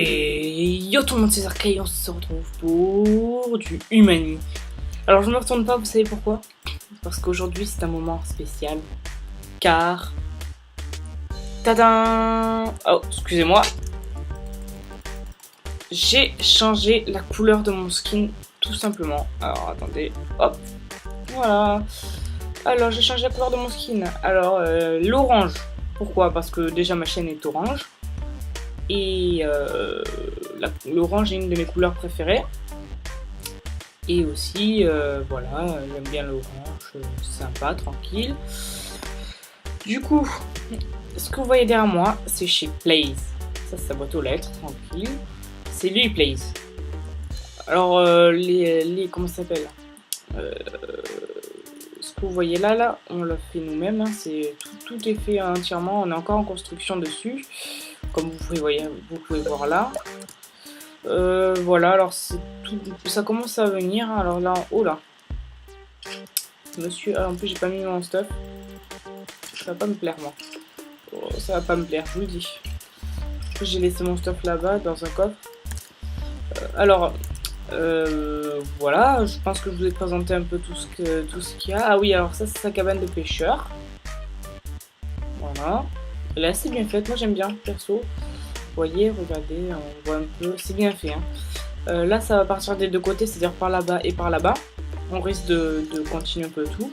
Et yo tout le monde, c'est Zarkay, on se retrouve pour du Humani. Alors je ne me retourne pas, vous savez pourquoi? Parce qu'aujourd'hui c'est un moment spécial. Car... Tadam! Oh, excusez-moi. J'ai changé la couleur de mon skin, tout simplement. Alors attendez, hop. Voilà. Alors j'ai changé la couleur de mon skin. Alors l'orange. Pourquoi? Parce que déjà ma chaîne est orange. Et l'orange est une de mes couleurs préférées. Et aussi, voilà, j'aime bien l'orange, sympa, tranquille. Du coup, ce que vous voyez derrière moi, c'est chez Plays. Ça, c'est sa boîte aux lettres, tranquille. C'est lui, Plays. Alors, comment ça s'appelle? Ce que vous voyez là, on l'a fait nous-mêmes. Hein, tout est fait entièrement. On est encore en construction dessus. Comme vous pouvez voir là. Voilà, alors ça commence à venir. Alors là, oh là. Monsieur, en plus j'ai pas mis mon stuff. Ça va pas me plaire, moi. Oh, ça va pas me plaire, je vous le dis. J'ai laissé mon stuff là-bas, dans un coffre. Alors, voilà, je pense que je vous ai présenté un peu tout ce qu'il y a. Ah oui, alors ça, c'est sa cabane de pêcheur. Voilà. Elle est assez bien faite, moi j'aime bien, perso. Vous voyez, regardez, on voit un peu, c'est bien fait. Hein. Là, ça va partir des deux côtés, c'est-à-dire par là-bas et par là-bas. On risque de continuer un peu tout.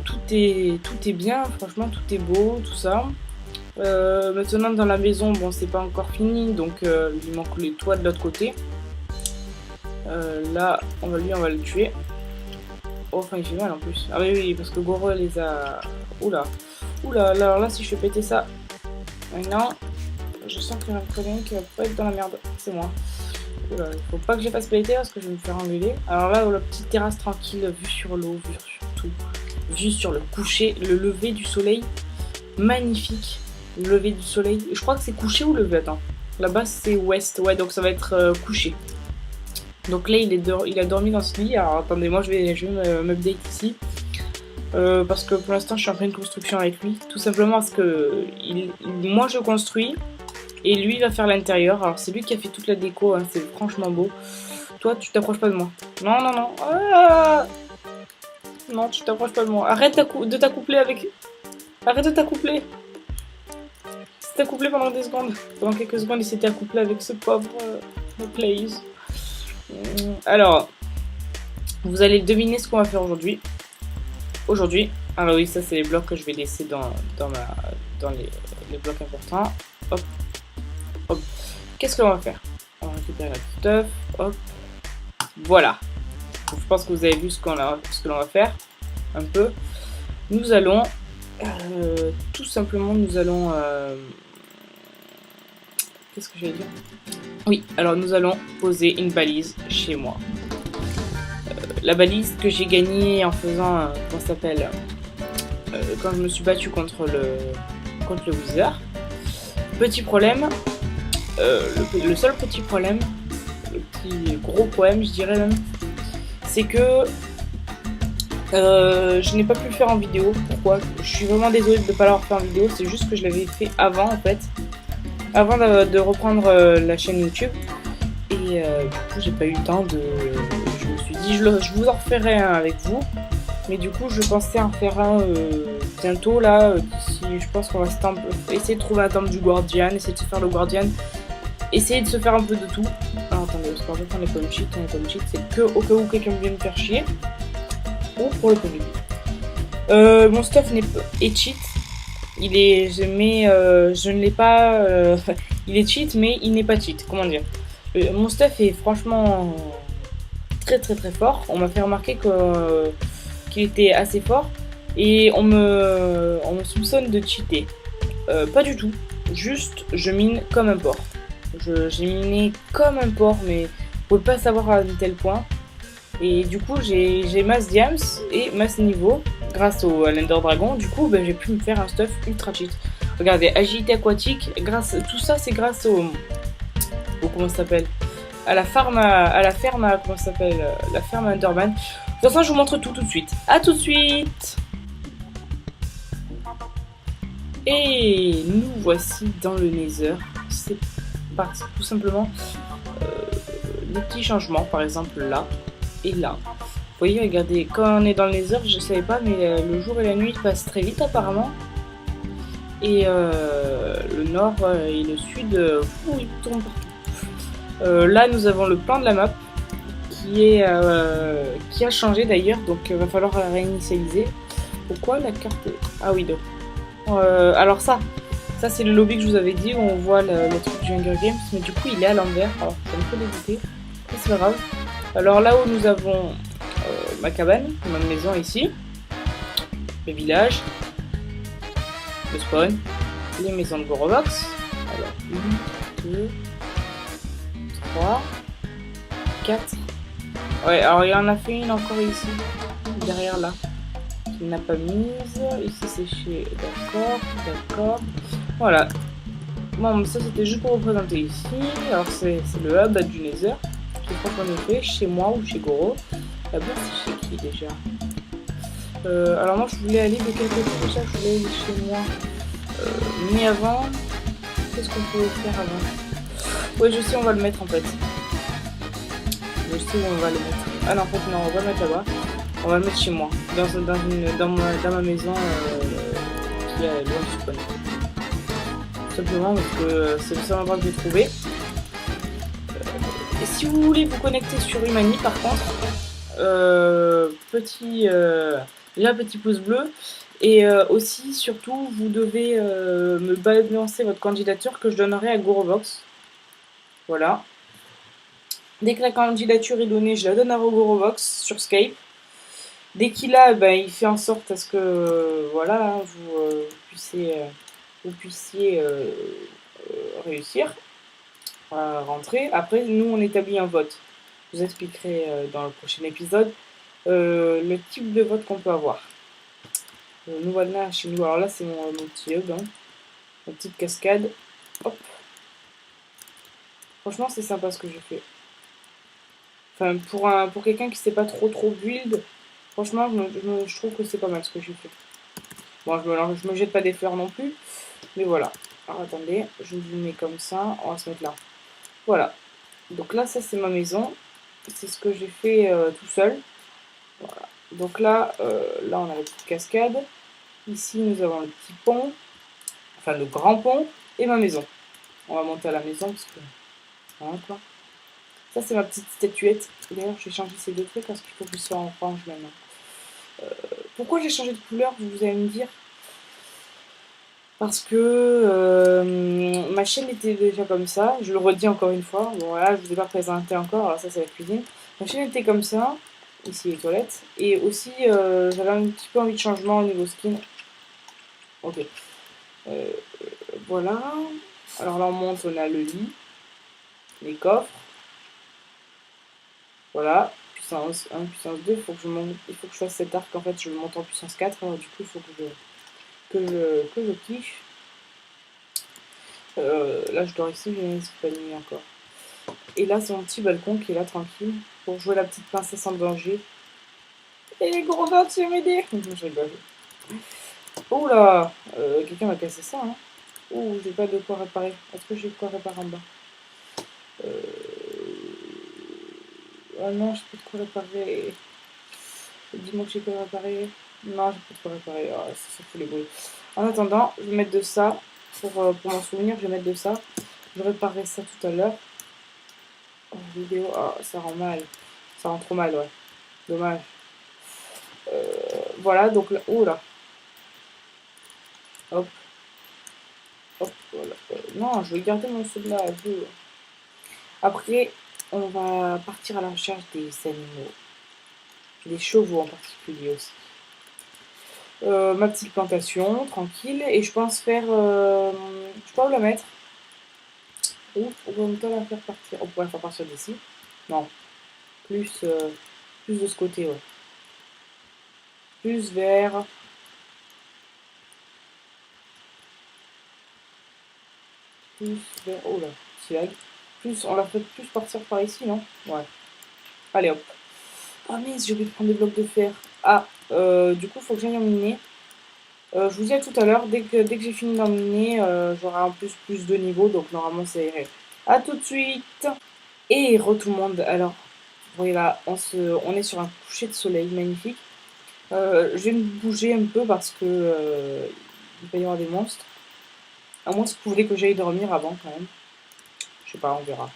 Tout est bien, franchement, tout est beau, tout ça. Maintenant, dans la maison, bon, c'est pas encore fini, donc il manque les toits de l'autre côté. Là, on va le tuer. Oh, enfin, il fait mal en plus. Ah oui, oui, parce que Goro les a... Oula, oula, alors là, si je fais péter ça... Maintenant... Je sens qu'il y a un problème qui va pas être dans la merde, c'est moi. Oula, il faut pas que je fasse péter parce que je vais me faire engueuler. Alors là, la petite terrasse tranquille, vue sur l'eau, vue sur tout. Vue sur le coucher, le lever du soleil. Magnifique, le lever du soleil. Je crois que c'est couché ou levé, attends. Là-bas c'est ouest, ouais, donc ça va être couché. Donc là, il a dormi dans ce lit. Alors attendez, moi je vais m'update ici. Parce que pour l'instant, je suis en pleine construction avec lui. Tout simplement parce que moi je construis. Et lui, il va faire l'intérieur. Alors, c'est lui qui a fait toute la déco. Hein. C'est franchement beau. Toi, tu t'approches pas de moi. Non, non, non. Ah non, tu t'approches pas de moi. Arrête de t'accoupler avec... Arrête de t'accoupler. Il s'est accouplé pendant des secondes. Pendant quelques secondes, il s'était accouplé avec ce pauvre Plays. Alors, vous allez deviner ce qu'on va faire aujourd'hui. Alors oui, ça, c'est les blocs que je vais laisser dans les blocs importants. Hop. Hop. Qu'est-ce qu'on va faire? On va récupérer la stuff. Hop. Voilà. Donc, je pense que vous avez vu ce que l'on va faire. Un peu. Nous allons... tout simplement, nous allons... Qu'est-ce que je vais dire? Oui, alors nous allons poser une balise chez moi. La balise que j'ai gagnée en faisant... comment ça s'appelle? Quand je me suis battue contre le Wizard. Petit problème... le seul petit problème, le petit gros problème, je dirais même, c'est que je n'ai pas pu le faire en vidéo. Pourquoi? Je suis vraiment désolée de ne pas l'avoir fait en vidéo. C'est juste que je l'avais fait avant, en fait, avant de reprendre la chaîne YouTube. Et du coup, j'ai pas eu le temps de... Je me suis dit, je vous en referai un avec vous. Mais du coup, je pensais en faire un bientôt, là, d'ici, je pense qu'on va essayer de trouver un temple du Guardian, essayer de se faire le Guardian. Essayez de se faire un peu de tout. Alors attendez, parce qu'en fait on est pas une cheat, c'est que au cas où quelqu'un vient me faire chier. Ou pour le public. Mon stuff est cheat. Il est. Je ne l'ai pas. Il est cheat, mais il n'est pas cheat. Comment dire? Mon stuff est franchement très très très fort. On m'a fait remarquer qu'il était assez fort. Et on me soupçonne de cheater. Pas du tout. Juste, je mine comme un porc. J'ai miné comme un porc, mais vous pouvez pas savoir à un tel point. Et du coup, j'ai masse diams et masse niveau grâce à l'Ender Dragon. Du coup, j'ai pu me faire un stuff ultra cheat. Regardez, agilité aquatique. Tout ça, c'est grâce au comment ça s'appelle? À la ferme, comment ça s'appelle? La ferme Enderman. De toute façon, je vous montre tout de suite. À tout de suite. Et nous voici dans le Nether. tout simplement des petits changements, par exemple là et là. Vous voyez, regardez, quand on est dans les heures, je savais pas, mais le jour et la nuit passent très vite apparemment. Et le nord et le sud, ils tournent partout. Là, nous avons le plan de la map qui a changé d'ailleurs, donc il va falloir réinitialiser. Pourquoi la carte? Ah oui, donc. Alors ça c'est le lobby que je vous avais dit où on voit le truc du Hunger Games, mais du coup il est à l'envers, alors ça me fait dégoûter, c'est pas grave. Alors là où nous avons ma cabane, ma maison ici, le village, le spawn, les maisons de Gorovox. Alors 1, 2, 3, 4. Ouais, alors il y en a fait une encore ici, derrière là, qu'il n'a pas mise. Ici c'est chez. D'accord. Voilà. Bon, ça c'était juste pour représenter ici. Alors c'est le hub du Nether. Je crois qu'on est fait chez moi ou chez Goro. Là-bas c'est chez qui déjà? Alors moi je voulais aller de quel côté déjà? Je voulais aller chez moi. Mais avant, qu'est-ce qu'on peut faire avant? Ouais, je sais, on va le mettre en fait. Je sais où on va le mettre. Ah non, en fait non, on va le mettre là-bas. On va le mettre chez moi, dans ma maison qui est loin du spawn. Tout simplement parce que c'est le seul endroit que j'ai trouvé. Et si vous voulez vous connecter sur Humani par contre, déjà petit pouce bleu. Et aussi, surtout, vous devez me balancer votre candidature que je donnerai à Gorovox. Voilà. Dès que la candidature est donnée, je la donne à Gorovox sur Skype. Dès qu'il a, ben, il fait en sorte à ce que voilà, vous puissiez réussir à rentrer. Après, nous, on établit un vote. Je vous expliquerai dans le prochain épisode le type de vote qu'on peut avoir. Nous voilà chez nous. Alors là, c'est mon petit hub, hein. Ma petite cascade. Hop. Franchement, c'est sympa ce que j'ai fait. Enfin, pour quelqu'un qui ne sait pas trop build, franchement, je trouve que c'est pas mal ce que j'ai fait. Bon, je me jette pas des fleurs non plus. Mais voilà. Alors attendez, je vous mets comme ça. On va se mettre là. Voilà. Donc là, ça c'est ma maison. C'est ce que j'ai fait tout seul. Voilà. Donc là, là on a la petite cascade. Ici, nous avons le petit pont. Enfin, le grand pont. Et ma maison. On va monter à la maison parce que... Voilà quoi. Ça c'est ma petite statuette. D'ailleurs, je vais changer ces deux trucs parce qu'il faut que je sois en orange maintenant. Pourquoi j'ai changé de couleur, vous allez me dire? Parce que ma chaîne était déjà comme ça. Je le redis encore une fois. Bon voilà, je ne vous ai pas présenté encore. Alors ça c'est la cuisine. Ma chaîne était comme ça. Ici les toilettes. Et aussi j'avais un petit peu envie de changement au niveau skin. Ok. Voilà. Alors là on monte, on a le lit. Les coffres. Voilà. Puissance 1, puissance 2. Il faut que je fasse cet arc. En fait je le monte en puissance 4. Alors du coup il faut que je kiffe. Là je dors ici, j'ai pas de nuit encore. Et là c'est mon petit balcon qui est là tranquille pour jouer la petite princesse en danger. Et les gros gars, tu veux m'aider? Je rigole. Oh là, quelqu'un m'a cassé ça, hein. Oh, j'ai pas de quoi réparer. Est-ce que j'ai de quoi réparer en bas? Ah non, j'ai pas de quoi réparer. Dis-moi que j'ai quoi réparer. Non, j'ai pas de quoi réparer. Oh, ça fout les bruits. En attendant, je vais mettre de ça. Pour m'en souvenir, je vais mettre de ça. Je réparerai ça tout à l'heure. Oh, vidéo. Oh, ça rend mal. Ça rend trop mal, ouais. Dommage. Voilà, donc là. Oh là. Hop. Hop, voilà. Non, je vais garder mon saut de là. Après, on va partir à la recherche des animaux. Des chevaux en particulier aussi. Ma petite plantation, tranquille. Et je pense faire... je sais pas où la mettre. Où on va la faire partir. On pourrait la faire partir d'ici. Non. Plus de ce côté, ouais. Plus vers... Plus vers... Oh là, c'est lag. Plus, on la fait plus partir par ici, non? Ouais. Allez, hop. Ah mince, j'ai oublié de prendre des blocs de fer. Ah, du coup, il faut que j'aille en miner. Je vous dis à tout à l'heure. Dès que j'ai fini d'en miner, j'aurai en plus de niveau. Donc, normalement, ça irait. À tout de suite. Et tout le monde. Alors, voilà, on est sur un coucher de soleil magnifique. Je vais me bouger un peu parce que il va y avoir des monstres. À moins que vous voulez que j'aille dormir avant quand même. Je sais pas, on verra.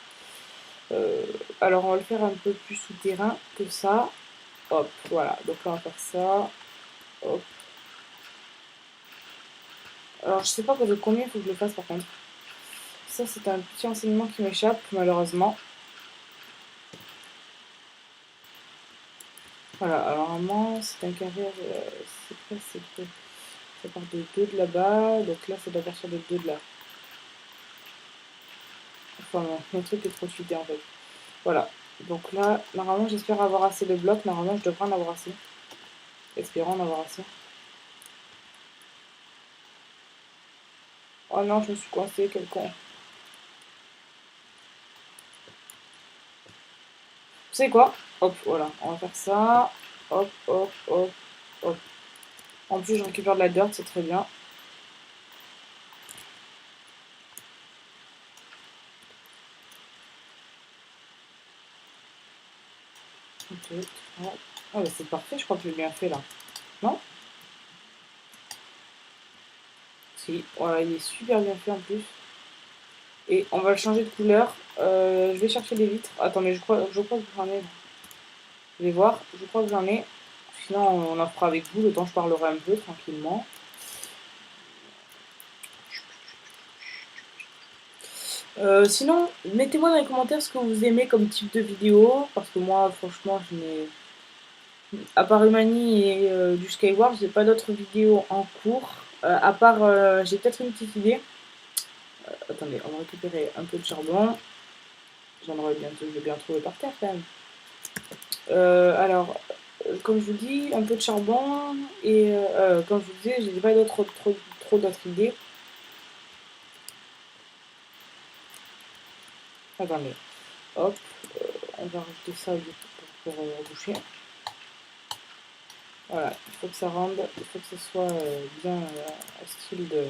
Euh, alors on va le faire un peu plus souterrain que ça. Hop, voilà. Donc là on va faire ça. Hop. Alors je sais pas de combien il faut que je le fasse par contre. Ça c'est un petit enseignement qui m'échappe malheureusement. Voilà, alors normalement c'est un carré, c'est quoi, c'est quoi. Ça part de 2 de là-bas, donc là ça doit partir de 2 de là. Enfin non, mon truc est trop cheaté en fait. Voilà, donc là, normalement j'espère avoir assez de blocs, normalement je devrais en avoir assez. Espérons en avoir assez. Oh non, je me suis coincé, quel con. Vous savez quoi? Hop, voilà, on va faire ça. Hop, hop, hop, hop. En plus je récupère de la dirt, c'est très bien. Ok, ah bah c'est parfait, je crois que j'ai bien fait là. Non? Si, voilà, il est super bien fait en plus. Et on va le changer de couleur. Je vais chercher des vitres. Attendez, je crois que j'en ai. Je vais voir, je crois que j'en ai. Sinon, on en fera avec vous, le temps je parlerai un peu tranquillement. Sinon, mettez-moi dans les commentaires ce que vous aimez comme type de vidéo. Parce que moi, franchement, je n'ai. À part Humani et du Skyward, j'ai pas d'autres vidéos en cours. À part, j'ai peut-être une petite idée. Attendez, on va récupérer un peu de charbon. J'en aurai bientôt, je vais bien trouver par terre quand même. Alors, comme je vous dis, un peu de charbon. Et comme je vous disais, j'ai pas trop d'autres idées. Attendez, hop, on va rajouter ça pour boucher. Voilà, il faut que ça rende, il faut que ce soit bien au style de.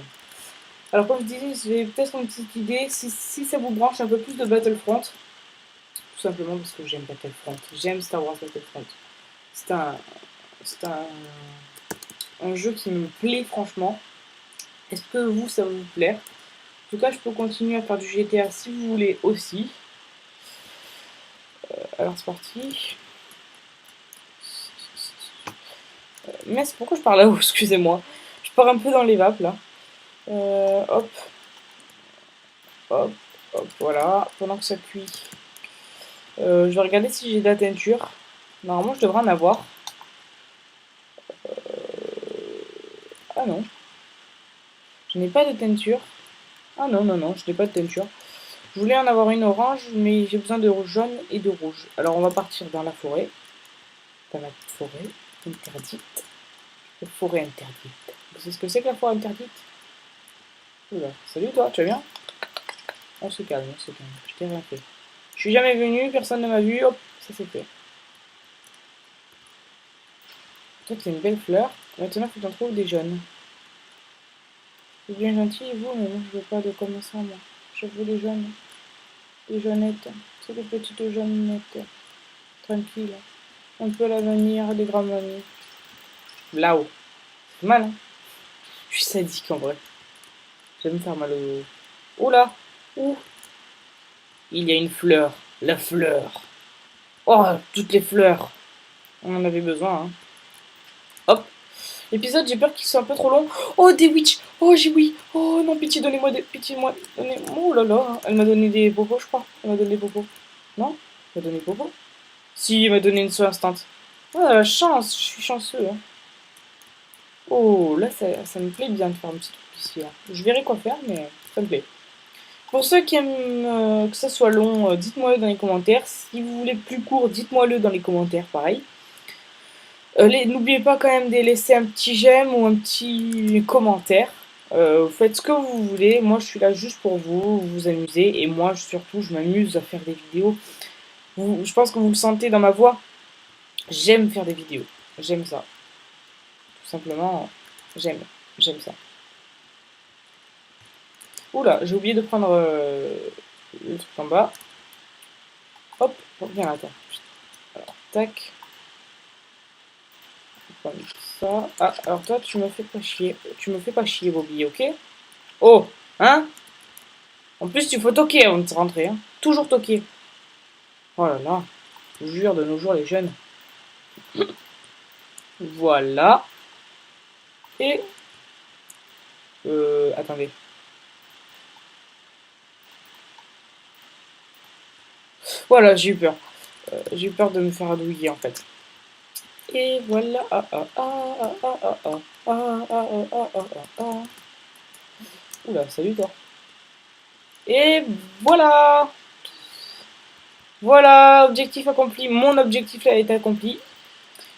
Alors, comme je disais, je vais peut-être une petite idée. Si ça vous branche un peu plus de Battlefront, tout simplement parce que j'aime Battlefront, j'aime Star Wars Battlefront. C'est un, c'est un jeu qui me plaît franchement. Est-ce que vous, ça vous plaît? En tout cas, je peux continuer à faire du GTA si vous voulez aussi. Alors, c'est parti. Mais pourquoi je parle là-haut? Excusez-moi. Je pars un peu dans les vapes là. Hop, hop, hop, voilà. Pendant que ça cuit, je vais regarder si j'ai de la teinture. Normalement, je devrais en avoir. Ah non, je n'ai pas de teinture. Ah non, non, non, je n'ai pas de teinture. Je voulais en avoir une orange, mais j'ai besoin de jaune et de rouge. Alors, on va partir dans la forêt. Dans la forêt interdite. La forêt interdite. Vous savez ce que c'est que la forêt interdite? Oula, salut toi, tu vas bien? On se calme, on se calme. Je t'ai rien fait. Je suis jamais venu, personne ne m'a vu, hop, ça c'est fait. Toi, c'est une belle fleur. Maintenant, il faut que t'en trouves des jaunes. C'est bien gentil, et vous, mais moi, je veux pas de comme ça, moi. Je veux des jaunes. Des jaunettes. C'est des petites jaunettes. Tranquille. Un peu l'avenir, des grands vanilles. Là-haut. C'est mal, hein. Je suis sadique, en vrai. J'aime me faire mal au dos. Oh là! Ouh! Il y a une fleur. La fleur. Oh, toutes les fleurs. On en avait besoin, hein. Hop. L'épisode, j'ai peur qu'il soit un peu trop long. Oh, des witch. Oh, j'ai oui. Oh non, pitié, donnez-moi des. Pitié, moi. Donnez. Oh là là. Elle m'a donné des bobos, je crois. Elle m'a donné des bobos. Non? Elle m'a donné des bobos? Si, elle m'a donné une seule instant. Oh, la chance. Je suis chanceux, hein. Oh, là, ça me plaît bien de faire un petit truc ici, là. Je verrai quoi faire, mais ça me plaît. Pour ceux qui aiment que ça soit long, dites-moi-le dans les commentaires. Si vous voulez plus court, dites-moi-le dans les commentaires, pareil. N'oubliez pas quand même de laisser un petit j'aime ou un petit commentaire. Faites ce que vous voulez. Moi, je suis là juste pour vous amuser. Et moi, surtout, je m'amuse à faire des vidéos. Je pense que vous le sentez dans ma voix. J'aime faire des vidéos. J'aime ça. Tout simplement, j'aime. J'aime ça. Oula, j'ai oublié de prendre le truc en bas. Hop, viens là, terre. Alors, tac. Ça. Ah, alors toi, tu me fais pas chier. Tu me fais pas chier, Bobby, ok? Oh, hein? En plus, tu faut toquer avant de rentrer, hein. Toujours toquer. Oh là là. Je vous jure, de nos jours, les jeunes. Voilà. Et... attendez. Voilà, j'ai eu peur. J'ai eu peur de me faire adouiller, en fait. Et voilà. Ah, ah, ah, ah, ah, ah, ah, ah, ah, ah, ah, ah, ah. Oula, salut toi. Et voilà. Voilà, objectif accompli. Mon objectif a été accompli.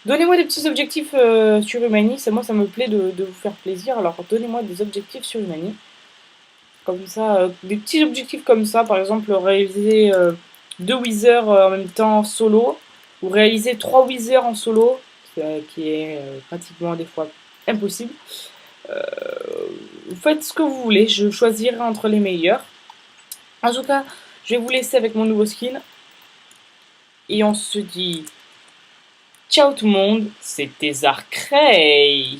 Donnez-moi des petits objectifs sur Humani. Moi, ça me plaît de vous faire plaisir. Alors, donnez-moi des objectifs sur Humani. Comme ça, des petits objectifs comme ça. Par exemple, réaliser 2 Wither en même temps solo. Ou réaliser 3 Wither en solo. Qui est pratiquement des fois impossible. Vous faites ce que vous voulez. Je choisirai entre les meilleurs. En tout cas, je vais vous laisser avec mon nouveau skin. Et on se dit ciao tout le monde, c'était Zarcray.